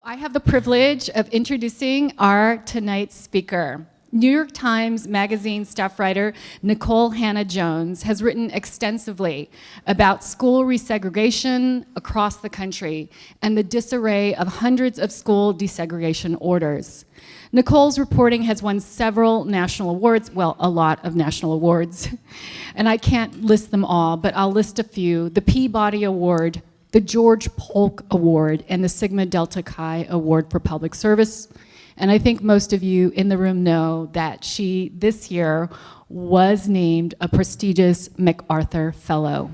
I have the privilege of introducing our tonight's speaker. New York Times Magazine staff writer Nikole Hannah-Jones has written extensively about school resegregation across the country and the disarray of hundreds of school desegregation orders. Nikole's reporting has won several national awards, well, a lot of national awards, and I can't list them all, but I'll list a few. The Peabody Award, the George Polk Award, and the Sigma Delta Chi Award for Public Service. And I think most of you in the room know that she, this year, was named a prestigious MacArthur Fellow.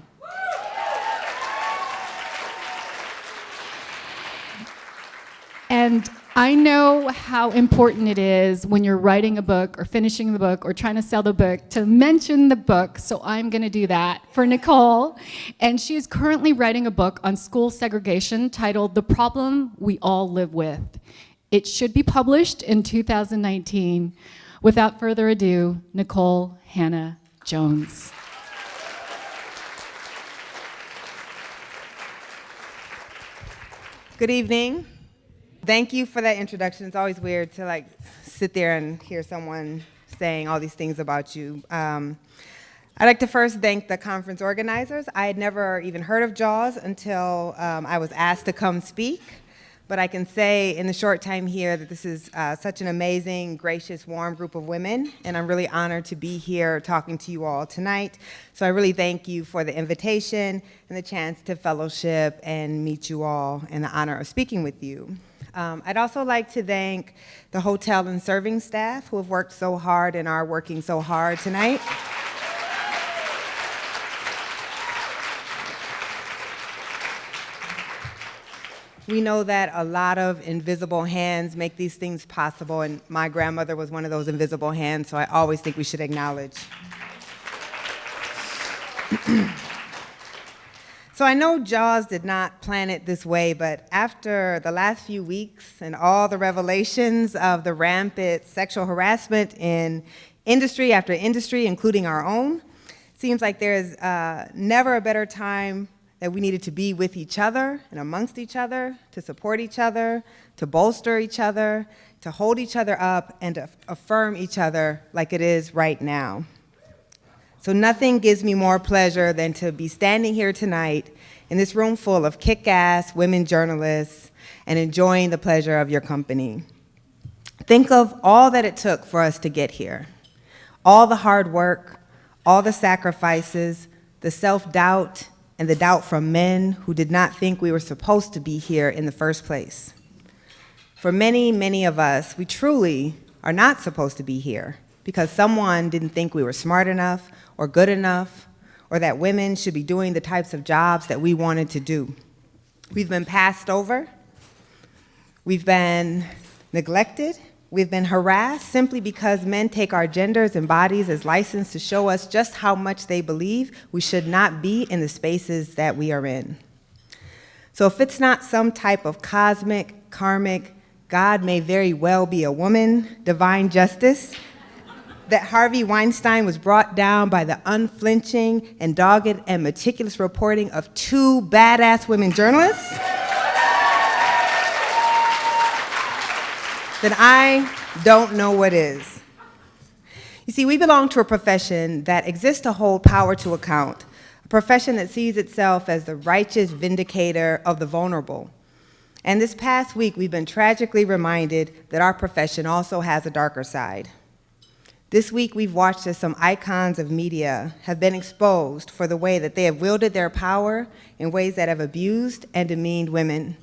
And I know how important it is when you're writing a book or finishing the book or trying to sell the book to mention the book, so I'm going to do that for Nikole. And she is currently writing a book on school segregation titled The Problem We All Live With. It should be published in 2019. Without further ado, Nikole Hannah-Jones. Good evening. Thank you for that introduction. It's always weird to sit there and hear someone saying all these things about you. I'd like to first thank the conference organizers. I had never even heard of JAWS until I was asked to come speak. But I can say in the short time here that this is such an amazing, gracious, warm group of women, and I'm really honored to be here talking to you all tonight. So I really thank you for the invitation and the chance to fellowship and meet you all and the honor of speaking with you. I'd also like to thank the hotel and serving staff who have worked so hard and are working so hard tonight. We know that a lot of invisible hands make these things possible, and my grandmother was one of those invisible hands, so I always think we should acknowledge. So I know JAWS did not plan it this way, but after the last few weeks and all the revelations of the rampant sexual harassment in industry after industry, including our own, it seems like there is never a better time that we needed to be with each other and amongst each other, to support each other, to bolster each other, to hold each other up, and to affirm each other like it is right now. So nothing gives me more pleasure than to be standing here tonight in this room full of kick-ass women journalists and enjoying the pleasure of your company. Think of all that it took for us to get here. All the hard work, all the sacrifices, the self-doubt, and the doubt from men who did not think we were supposed to be here in the first place. For many, many of us, we truly are not supposed to be here because someone didn't think we were smart enough or good enough, or that women should be doing the types of jobs that we wanted to do. We've been passed over, we've been neglected, we've been harassed simply because men take our genders and bodies as license to show us just how much they believe we should not be in the spaces that we are in. So if it's not some type of cosmic, karmic, God may very well be a woman, divine justice, that Harvey Weinstein was brought down by the unflinching and dogged and meticulous reporting of two badass women journalists, then I don't know what is. You see, we belong to a profession that exists to hold power to account, a profession that sees itself as the righteous vindicator of the vulnerable. And this past week, we've been tragically reminded that our profession also has a darker side. This week, we've watched as some icons of media have been exposed for the way that they have wielded their power in ways that have abused and demeaned women.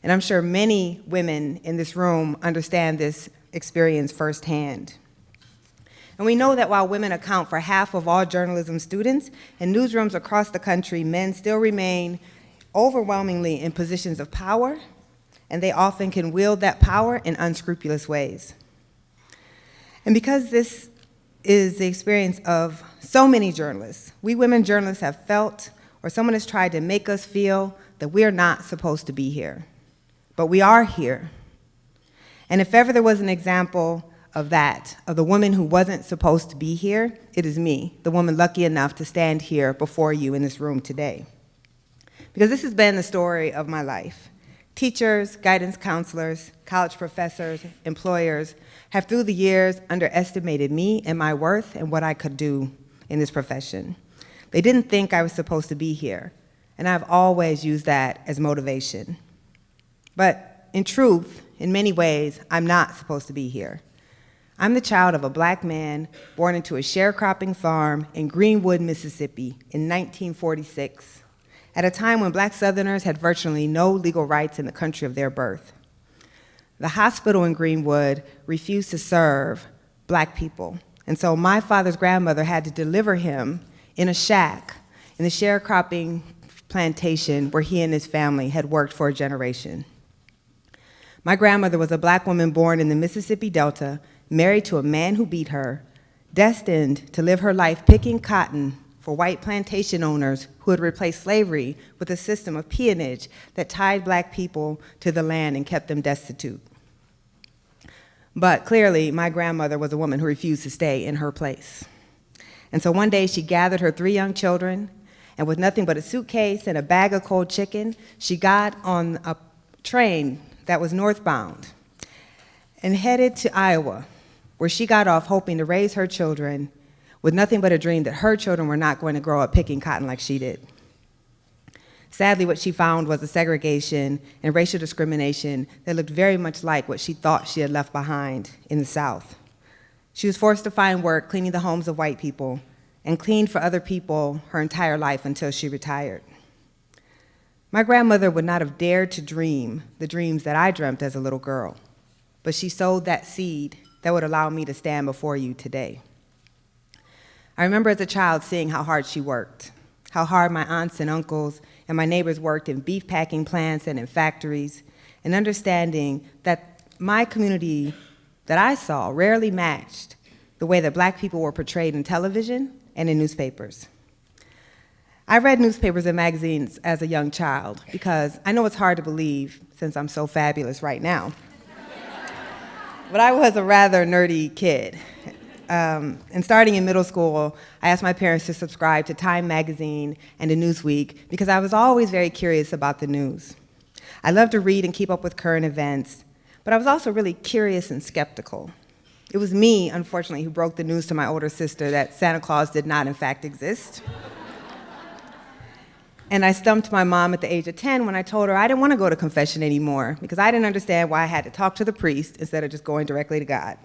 And I'm sure many women in this room understand this experience firsthand. And we know that while women account for half of all journalism students, in newsrooms across the country, men still remain overwhelmingly in positions of power, and they often can wield that power in unscrupulous ways. And because this is the experience of so many journalists, we women journalists have felt, or someone has tried to make us feel, that we are not supposed to be here. But we are here. And if ever there was an example of that, of the woman who wasn't supposed to be here, it is me, the woman lucky enough to stand here before you in this room today. Because this has been the story of my life. Teachers, guidance counselors, college professors, employers have through the years underestimated me and my worth and what I could do in this profession. They didn't think I was supposed to be here, and I've always used that as motivation. But in truth, in many ways, I'm not supposed to be here. I'm the child of a black man born into a sharecropping farm in Greenwood, Mississippi in 1946, at a time when black Southerners had virtually no legal rights in the country of their birth. The hospital in Greenwood refused to serve black people, and so my father's grandmother had to deliver him in a shack in the sharecropping plantation where he and his family had worked for a generation. My grandmother was a black woman born in the Mississippi Delta, married to a man who beat her, destined to live her life picking cotton for white plantation owners who had replaced slavery with a system of peonage that tied black people to the land and kept them destitute. But clearly, my grandmother was a woman who refused to stay in her place. And so one day she gathered her 3 young children, and with nothing but a suitcase and a bag of cold chicken, she got on a train that was northbound and headed to Iowa, where she got off hoping to raise her children with nothing but a dream that her children were not going to grow up picking cotton like she did. Sadly, what she found was a segregation and racial discrimination that looked very much like what she thought she had left behind in the South. She was forced to find work cleaning the homes of white people and cleaned for other people her entire life until she retired. My grandmother would not have dared to dream the dreams that I dreamt as a little girl, but she sowed that seed that would allow me to stand before you today. I remember as a child seeing how hard she worked, how hard my aunts and uncles and my neighbors worked in beef packing plants and in factories, and understanding that my community that I saw rarely matched the way that black people were portrayed in television and in newspapers. I read newspapers and magazines as a young child because I know it's hard to believe since I'm so fabulous right now. But I was a rather nerdy kid. And starting in middle school, I asked my parents to subscribe to Time magazine and to Newsweek because I was always very curious about the news. I loved to read and keep up with current events, but I was also really curious and skeptical. It was me, unfortunately, who broke the news to my older sister that Santa Claus did not, in fact, exist. And I stumped my mom at the age of 10 when I told her I didn't want to go to confession anymore because I didn't understand why I had to talk to the priest instead of just going directly to God.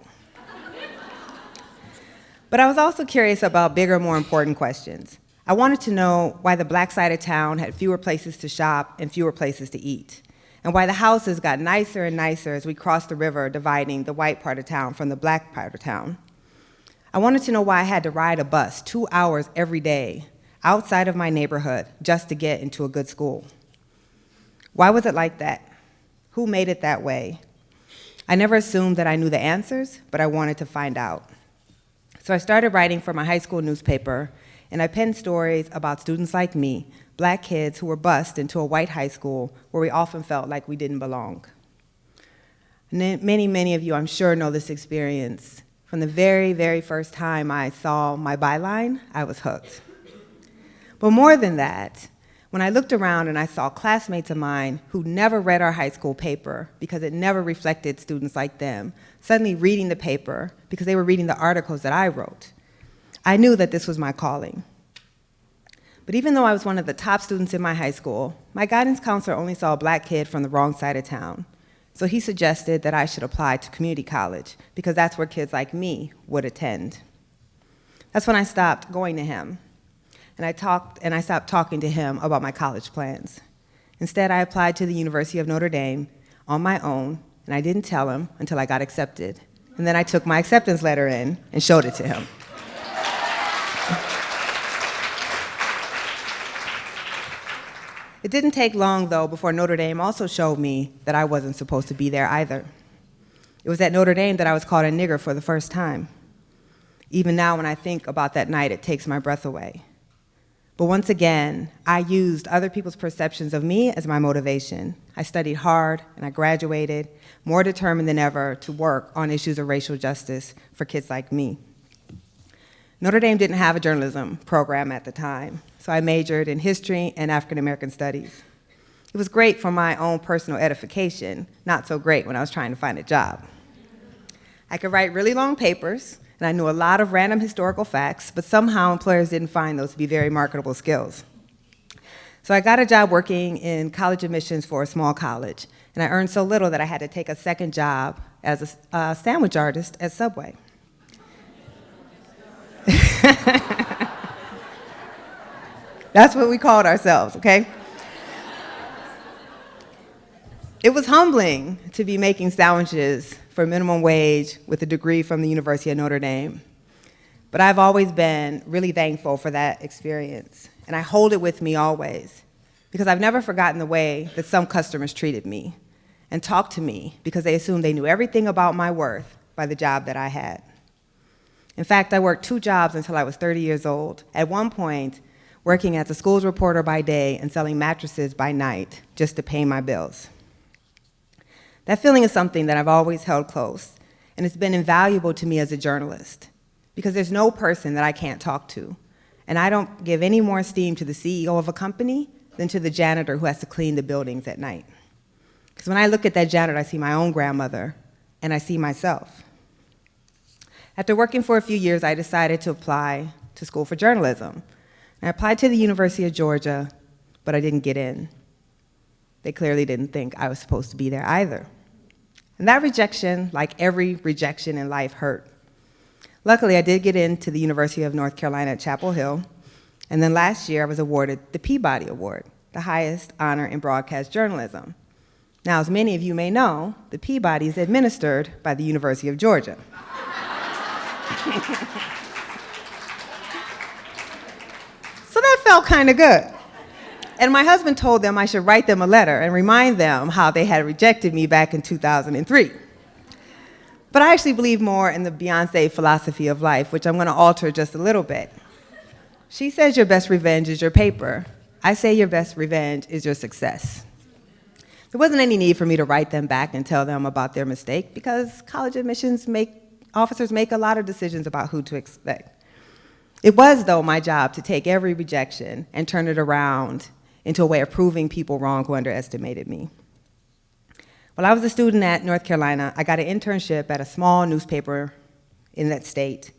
But I was also curious about bigger, more important questions. I wanted to know why the black side of town had fewer places to shop and fewer places to eat, and why the houses got nicer and nicer as we crossed the river, dividing the white part of town from the black part of town. I wanted to know why I had to ride a bus 2 hours every day outside of my neighborhood just to get into a good school. Why was it like that? Who made it that way? I never assumed that I knew the answers, but I wanted to find out. So I started writing for my high school newspaper, and I penned stories about students like me, black kids who were bused into a white high school where we often felt like we didn't belong. Many of you, I'm sure, know this experience. From the very, very first time I saw my byline, I was hooked. But more than that, when I looked around and I saw classmates of mine who never read our high school paper because it never reflected students like them, suddenly reading the paper because they were reading the articles that I wrote, I knew that this was my calling. But even though I was one of the top students in my high school, my guidance counselor only saw a black kid from the wrong side of town. So he suggested that I should apply to community college because that's where kids like me would attend. That's when I stopped going to him. And I stopped talking to him about my college plans. Instead, I applied to the University of Notre Dame on my own, and I didn't tell him until I got accepted. And then I took my acceptance letter in and showed it to him. It didn't take long, though, before Notre Dame also showed me that I wasn't supposed to be there either. It was at Notre Dame that I was called a nigger for the first time. Even now, when I think about that night, it takes my breath away. But once again, I used other people's perceptions of me as my motivation. I studied hard, and I graduated, more determined than ever to work on issues of racial justice for kids like me. Notre Dame didn't have a journalism program at the time, so I majored in history and African American studies. It was great for my own personal edification, not so great when I was trying to find a job. I could write really long papers, and I knew a lot of random historical facts, but somehow employers didn't find those to be very marketable skills. So I got a job working in college admissions for a small college, and I earned so little that I had to take a second job as a sandwich artist at Subway. That's what we called ourselves, okay? It was humbling to be making sandwiches for minimum wage with a degree from the University of Notre Dame. But I've always been really thankful for that experience, and I hold it with me always, because I've never forgotten the way that some customers treated me and talked to me because they assumed they knew everything about my worth by the job that I had. In fact, I worked 2 jobs until I was 30 years old, at one point working as a schools reporter by day and selling mattresses by night just to pay my bills. That feeling is something that I've always held close, and it's been invaluable to me as a journalist, because there's no person that I can't talk to, and I don't give any more esteem to the CEO of a company than to the janitor who has to clean the buildings at night. Because when I look at that janitor, I see my own grandmother, and I see myself. After working for a few years, I decided to apply to school for journalism. I applied to the University of Georgia, but I didn't get in. They clearly didn't think I was supposed to be there either. And that rejection, like every rejection in life, hurt. Luckily, I did get into the University of North Carolina at Chapel Hill, and then last year I was awarded the Peabody Award, the highest honor in broadcast journalism. Now, as many of you may know, the Peabody is administered by the University of Georgia. So that felt kind of good. And my husband told them I should write them a letter and remind them how they had rejected me back in 2003. But I actually believe more in the Beyoncé philosophy of life, which I'm going to alter just a little bit. She says your best revenge is your paper. I say your best revenge is your success. There wasn't any need for me to write them back and tell them about their mistake, because college admissions officers make a lot of decisions about who to expect. It was, though, my job to take every rejection and turn it around into a way of proving people wrong who underestimated me. While I was a student at North Carolina, I got an internship at a small newspaper in that state,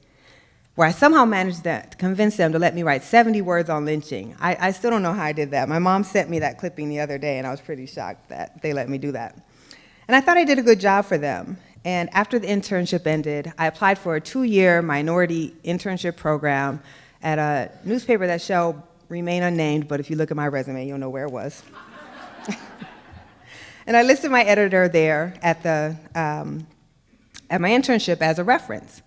where I somehow managed to convince them to let me write 70 words on lynching. I still don't know how I did that. My mom sent me that clipping the other day, and I was pretty shocked that they let me do that. And I thought I did a good job for them. And after the internship ended, I applied for a 2-year minority internship program at a newspaper that shall remain unnamed, but if you look at my resume, you'll know where it was. And I listed my editor there at my internship as a reference.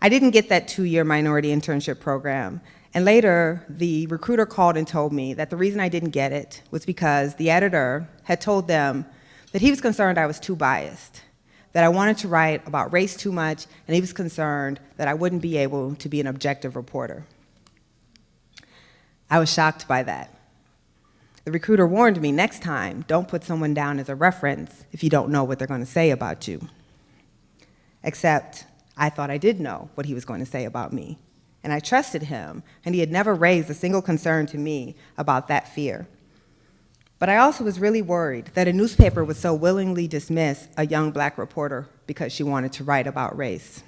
I didn't get that 2-year minority internship program, and later the recruiter called and told me that the reason I didn't get it was because the editor had told them that he was concerned I was too biased, that I wanted to write about race too much, and he was concerned that I wouldn't be able to be an objective reporter. I was shocked by that. The recruiter warned me, next time, don't put someone down as a reference if you don't know what they're going to say about you. Except I thought I did know what he was going to say about me, and I trusted him, and he had never raised a single concern to me about that fear. But I also was really worried that a newspaper would so willingly dismiss a young black reporter because she wanted to write about race.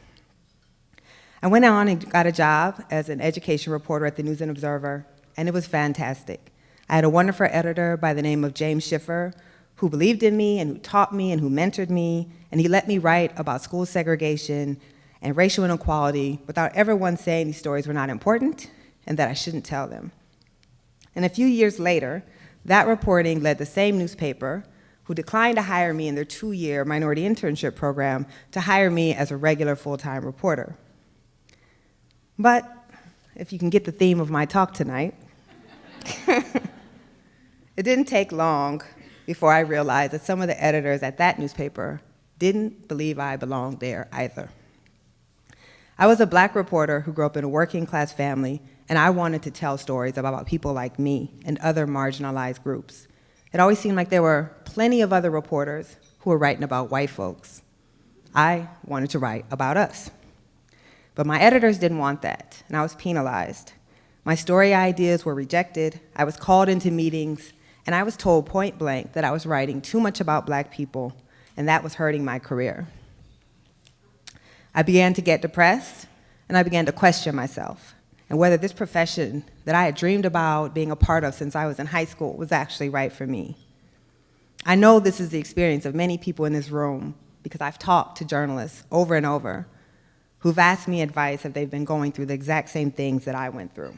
I went on and got a job as an education reporter at the News and Observer, and it was fantastic. I had a wonderful editor by the name of James Schiffer, who believed in me and who taught me and who mentored me, and he let me write about school segregation and racial inequality without ever once saying these stories were not important and that I shouldn't tell them. And a few years later, that reporting led the same newspaper, who declined to hire me in their 2-year minority internship program, to hire me as a regular full-time reporter. But if you can get the theme of my talk tonight, it didn't take long before I realized that some of the editors at that newspaper didn't believe I belonged there either. I was a black reporter who grew up in a working-class family, and I wanted to tell stories about people like me and other marginalized groups. It always seemed like there were plenty of other reporters who were writing about white folks. I wanted to write about us. But my editors didn't want that, and I was penalized. My story ideas were rejected, I was called into meetings, and I was told point blank that I was writing too much about black people, and that was hurting my career. I began to get depressed, and I began to question myself, and whether this profession that I had dreamed about being a part of since I was in high school was actually right for me. I know this is the experience of many people in this room because I've talked to journalists over and over who've asked me advice if they've been going through the exact same things that I went through.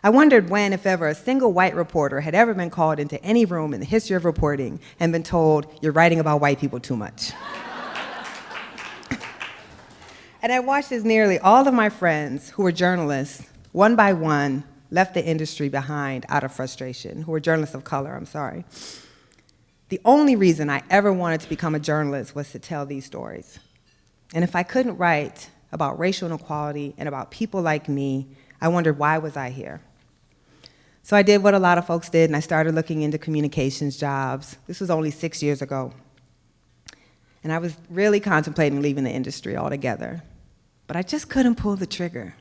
I wondered when, if ever, a single white reporter had ever been called into any room in the history of reporting and been told, "You're writing about white people too much." And I watched as nearly all of my friends who were journalists, one by one, left the industry behind out of frustration, who were journalists of color, I'm sorry. The only reason I ever wanted to become a journalist was to tell these stories. And if I couldn't write about racial inequality and about people like me, I wondered, why was I here? So I did what a lot of folks did, and I started looking into communications jobs. This was only 6 years ago. And I was really contemplating leaving the industry altogether. But I just couldn't pull the trigger,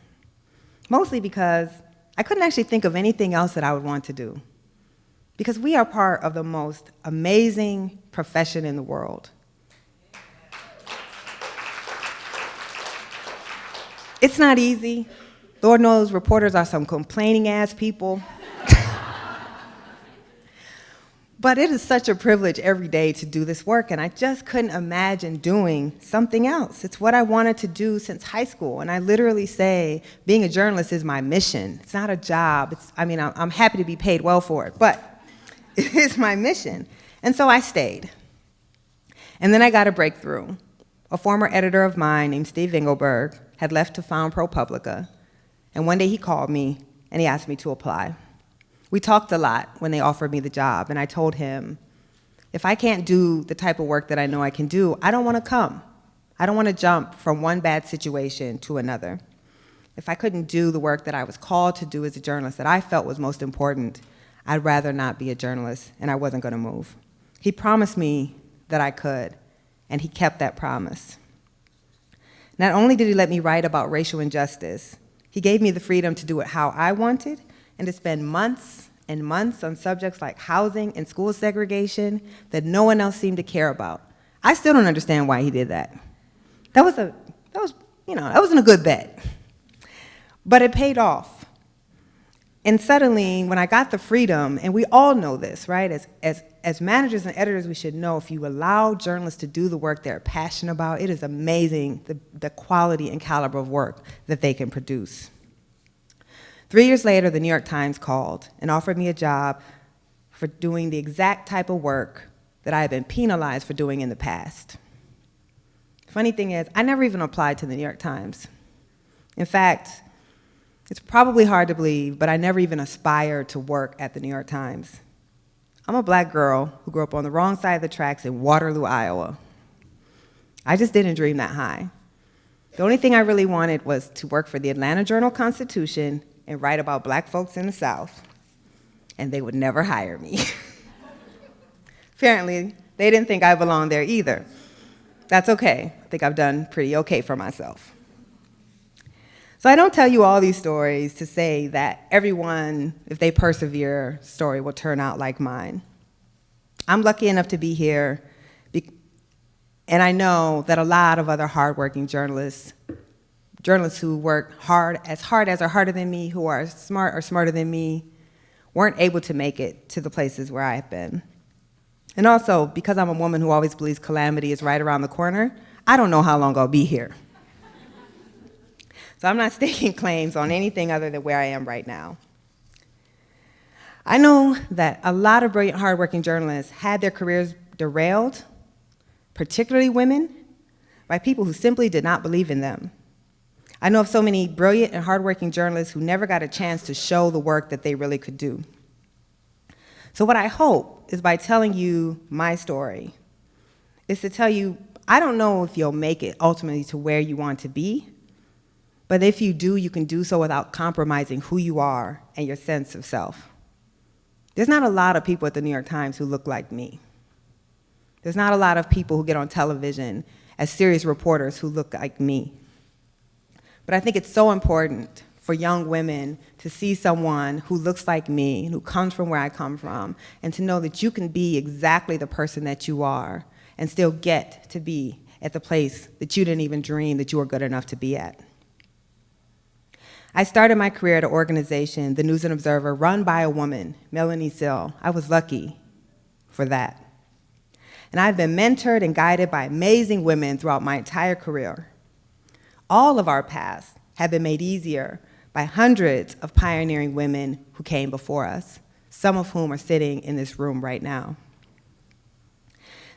mostly because I couldn't actually think of anything else that I would want to do. Because we are part of the most amazing profession in the world. It's not easy. Lord knows reporters are some complaining ass people. But it is such a privilege every day to do this work, and I just couldn't imagine doing something else. It's what I wanted to do since high school, and I literally say being a journalist is my mission. It's not a job. I'm happy to be paid well for it, but it is my mission. And so I stayed. And then I got a breakthrough. A former editor of mine named Steve Engelberg had left to found ProPublica, and one day he called me and he asked me to apply. We talked a lot when they offered me the job, and I told him, if I can't do the type of work that I know I can do, I don't want to come. I don't want to jump from one bad situation to another. If I couldn't do the work that I was called to do as a journalist that I felt was most important, I'd rather not be a journalist, and I wasn't going to move. He promised me that I could, and he kept that promise. Not only did he let me write about racial injustice, he gave me the freedom to do it how I wanted, and to spend months and months on subjects like housing and school segregation that no one else seemed to care about. I still don't understand why he did that. That wasn't a good bet. But it paid off. And suddenly, when I got the freedom, and we all know this, right? As managers and editors, we should know if you allow journalists to do the work they're passionate about, it is amazing the quality and caliber of work that they can produce. 3 years later, the New York Times called and offered me a job for doing the exact type of work that I had been penalized for doing in the past. Funny thing is, I never even applied to the New York Times. In fact, it's probably hard to believe, but I never even aspired to work at the New York Times. I'm a black girl who grew up on the wrong side of the tracks in Waterloo, Iowa. I just didn't dream that high. The only thing I really wanted was to work for the Atlanta Journal-Constitution and write about black folks in the South, and they would never hire me. Apparently, they didn't think I belonged there either. That's okay. I think I've done pretty okay for myself. So I don't tell you all these stories to say that everyone, if they persevere, story will turn out like mine. I'm lucky enough to be here, and I know that a lot of other hardworking journalists who work hard as or harder than me, who are smart or smarter than me, weren't able to make it to the places where I have been. And also, because I'm a woman who always believes calamity is right around the corner, I don't know how long I'll be here. So I'm not staking claims on anything other than where I am right now. I know that a lot of brilliant, hardworking journalists had their careers derailed, particularly women, by people who simply did not believe in them. I know of so many brilliant and hardworking journalists who never got a chance to show the work that they really could do. So what I hope is by telling you my story is to tell you, I don't know if you'll make it ultimately to where you want to be, but if you do, you can do so without compromising who you are and your sense of self. There's not a lot of people at the New York Times who look like me. There's not a lot of people who get on television as serious reporters who look like me. But I think it's so important for young women to see someone who looks like me, who comes from where I come from, and to know that you can be exactly the person that you are and still get to be at the place that you didn't even dream that you were good enough to be at. I started my career at an organization, the News and Observer, run by a woman, Melanie Sill. I was lucky for that. And I've been mentored and guided by amazing women throughout my entire career. All of our paths have been made easier by hundreds of pioneering women who came before us, some of whom are sitting in this room right now.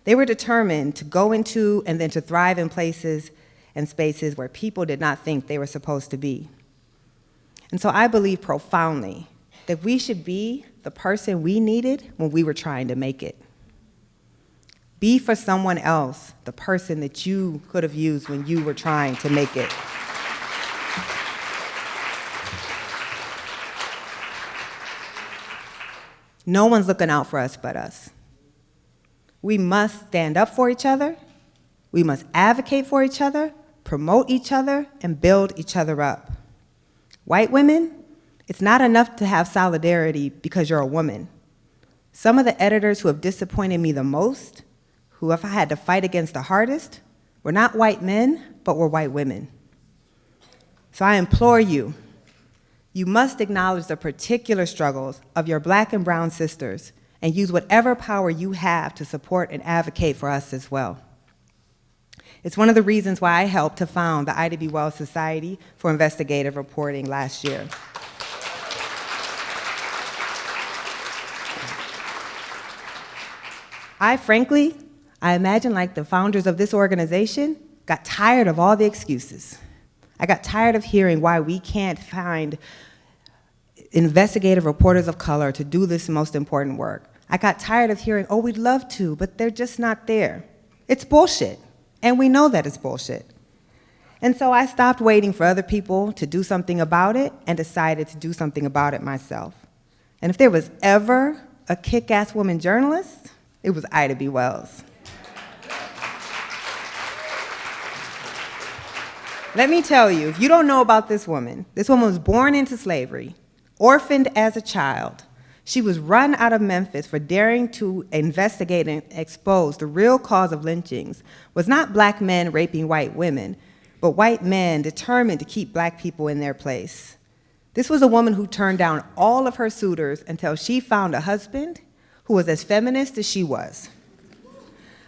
They were determined to go into and then to thrive in places and spaces where people did not think they were supposed to be. And so I believe profoundly that we should be the person we needed when we were trying to make it. Be for someone else the person that you could have used when you were trying to make it. No one's looking out for us but us. We must stand up for each other. We must advocate for each other, promote each other, and build each other up. White women, it's not enough to have solidarity because you're a woman. Some of the editors who have disappointed me the most, who if I had to fight against the hardest, were not white men, but were white women. So I implore you, you must acknowledge the particular struggles of your Black and brown sisters and use whatever power you have to support and advocate for us as well. It's one of the reasons why I helped to found the Ida B. Wells Society for Investigative Reporting last year. I imagine like the founders of this organization got tired of all the excuses. I got tired of hearing why we can't find investigative reporters of color to do this most important work. I got tired of hearing, oh, we'd love to, but they're just not there. It's bullshit, and we know that it's bullshit. And so I stopped waiting for other people to do something about it and decided to do something about it myself. And if there was ever a kick-ass woman journalist, it was Ida B. Wells. Let me tell you, if you don't know about this woman was born into slavery, orphaned as a child. She was run out of Memphis for daring to investigate and expose the real cause of lynchings was not Black men raping white women, but white men determined to keep Black people in their place. This was a woman who turned down all of her suitors until she found a husband who was as feminist as she was.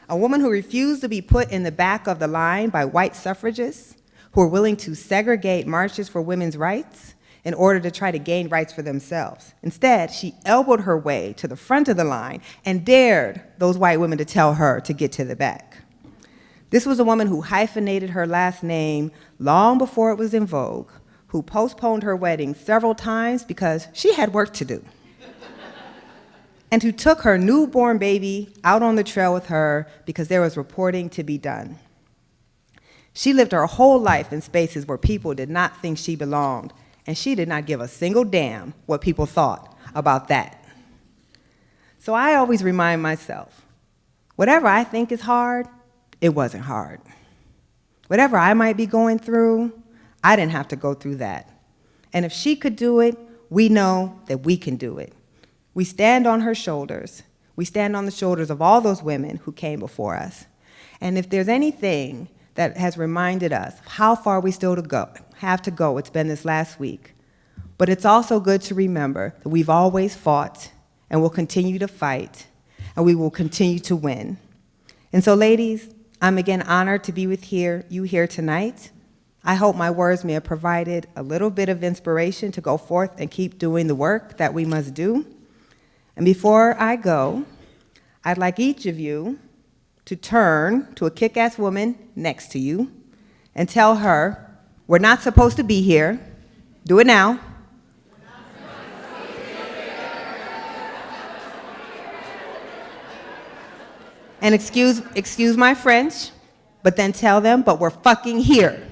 A woman who refused to be put in the back of the line by white suffragists who were willing to segregate marches for women's rights in order to try to gain rights for themselves. Instead, she elbowed her way to the front of the line and dared those white women to tell her to get to the back. This was a woman who hyphenated her last name long before it was in vogue, who postponed her wedding several times because she had work to do, and who took her newborn baby out on the trail with her because there was reporting to be done. She lived her whole life in spaces where people did not think she belonged, and she did not give a single damn what people thought about that. So I always remind myself, whatever I think is hard, it wasn't hard. Whatever I might be going through, I didn't have to go through that. And if she could do it, we know that we can do it. We stand on her shoulders. We stand on the shoulders of all those women who came before us. And if there's anything that has reminded us of how far we still have to go, it's been this last week. But it's also good to remember that we've always fought and will continue to fight, and we will continue to win. And so, ladies, I'm again honored to be with you here tonight. I hope my words may have provided a little bit of inspiration to go forth and keep doing the work that we must do. And before I go, I'd like each of you to turn to a kick-ass woman next to you and tell her, we're not supposed to be here. Do it now. And excuse my French, but then tell them, but we're fucking here.